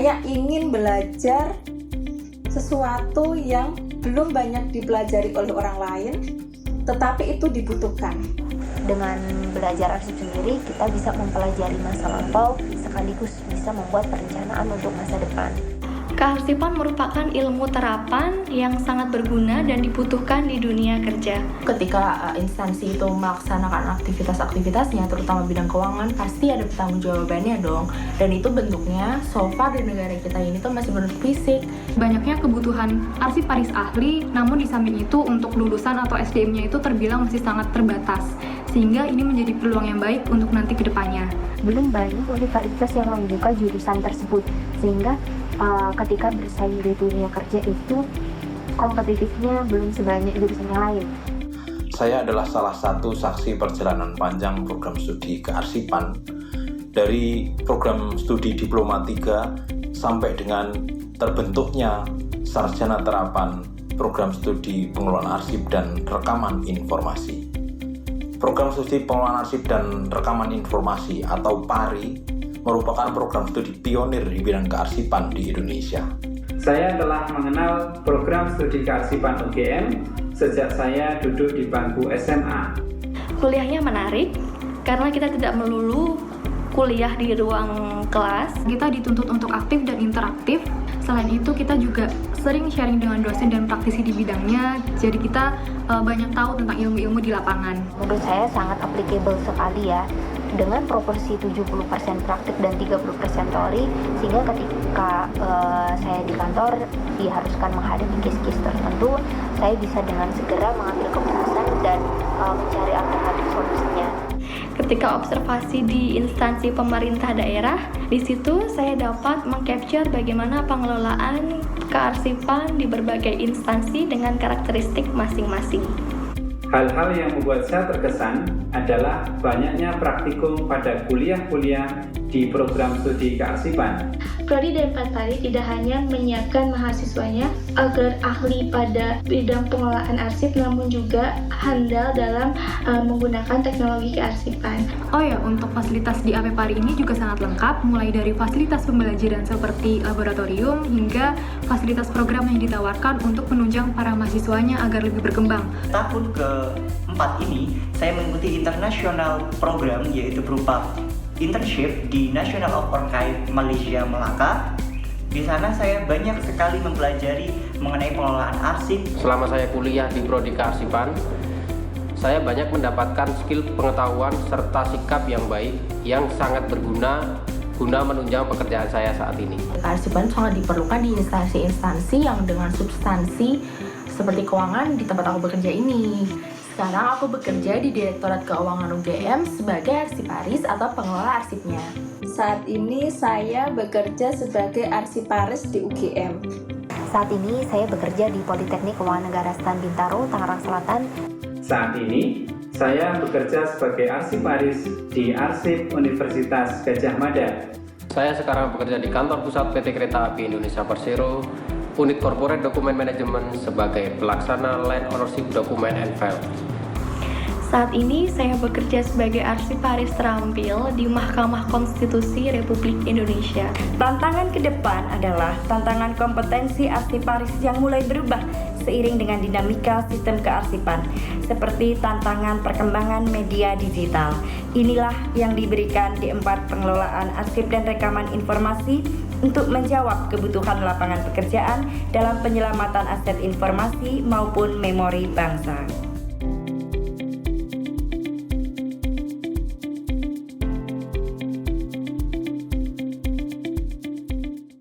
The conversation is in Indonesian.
Saya ingin belajar sesuatu yang belum banyak dipelajari oleh orang lain, tetapi itu dibutuhkan. Dengan belajar arsip sendiri, kita bisa mempelajari masa lampau sekaligus bisa membuat perencanaan untuk masa depan. Kearsipan merupakan ilmu terapan yang sangat berguna dan dibutuhkan di dunia kerja. Ketika instansi itu melaksanakan aktivitas-aktivitasnya, terutama bidang keuangan, pasti ada pertanggungjawabannya dong. Dan itu bentuknya, so far di negara kita ini tuh masih bentuk fisik. Banyaknya kebutuhan arsiparis ahli, namun di samping itu untuk lulusan atau SDM-nya itu terbilang masih sangat terbatas. Sehingga ini menjadi peluang yang baik untuk nanti ke depannya. Belum banyak universitas yang membuka jurusan tersebut, sehingga ketika bersaing di dunia kerja itu kompetitifnya belum sebanyak jurusan yang lain. Saya adalah salah satu saksi perjalanan panjang program studi kearsipan dari program studi Diploma 3 sampai dengan terbentuknya sarjana terapan program studi pengelolaan arsip dan rekaman informasi. Program studi pengelolaan arsip dan rekaman informasi atau PARI merupakan program studi pionir di bidang kearsipan di Indonesia. Saya telah mengenal program studi kearsipan UGM sejak saya duduk di bangku SMA. Kuliahnya menarik karena kita tidak melulu kuliah di ruang kelas. Kita dituntut untuk aktif dan interaktif. Selain itu kita juga sering sharing dengan dosen dan praktisi di bidangnya. Jadi kita banyak tahu tentang ilmu-ilmu di lapangan. Menurut saya sangat applicable sekali ya. Dengan proporsi 70% praktik dan 30% teori, sehingga ketika saya di kantor diharuskan menghadapi case-case tertentu, saya bisa dengan segera mengambil keputusan dan mencari alternatif solusinya. Ketika observasi di instansi pemerintah daerah, di situ saya dapat mengcapture bagaimana pengelolaan kearsipan di berbagai instansi dengan karakteristik masing-masing. Hal-hal yang membuat saya terkesan adalah banyaknya praktikum pada kuliah-kuliah di program studi kearsipan. Prodi dan Patpari tidak hanya menyiapkan mahasiswanya agar ahli pada bidang pengelolaan arsip, namun juga handal dalam menggunakan teknologi kearsipan. Oh ya, untuk fasilitas di AP Pari ini juga sangat lengkap, mulai dari fasilitas pembelajaran seperti laboratorium hingga fasilitas program yang ditawarkan untuk menunjang para mahasiswanya agar lebih berkembang. Tahun ke-4 ini, saya mengikuti international program yaitu berupa internship di National of Archive Malaysia Melaka. Di sana saya banyak sekali mempelajari mengenai pengelolaan arsip. Selama saya kuliah di Prodi Kearsipan, saya banyak mendapatkan skill pengetahuan serta sikap yang baik yang sangat berguna guna menunjang pekerjaan saya saat ini. Kearsipan sangat diperlukan di instansi-instansi yang dengan substansi seperti keuangan di tempat aku bekerja ini. Sekarang aku bekerja di Direktorat Keuangan UGM sebagai arsiparis atau pengelola arsipnya. Saat ini saya bekerja sebagai arsiparis di UGM. Saat ini saya bekerja di Politeknik Keuangan Negara Stan Bintaro, Tangerang Selatan. Saat ini saya bekerja sebagai arsiparis di Arsip Universitas Gadjah Mada. Saya sekarang bekerja di kantor pusat PT Kereta Api Indonesia Persero, Unit Corporate Document Management sebagai pelaksana Land Ownership Document and File. Saat ini saya bekerja sebagai arsiparis terampil di Mahkamah Konstitusi Republik Indonesia. Tantangan ke depan adalah tantangan kompetensi arsiparis yang mulai berubah seiring dengan dinamika sistem kearsipan, seperti tantangan perkembangan media digital. Inilah yang diberikan di 4 pengelolaan arsip dan rekaman informasi untuk menjawab kebutuhan lapangan pekerjaan dalam penyelamatan aset informasi maupun memori bangsa.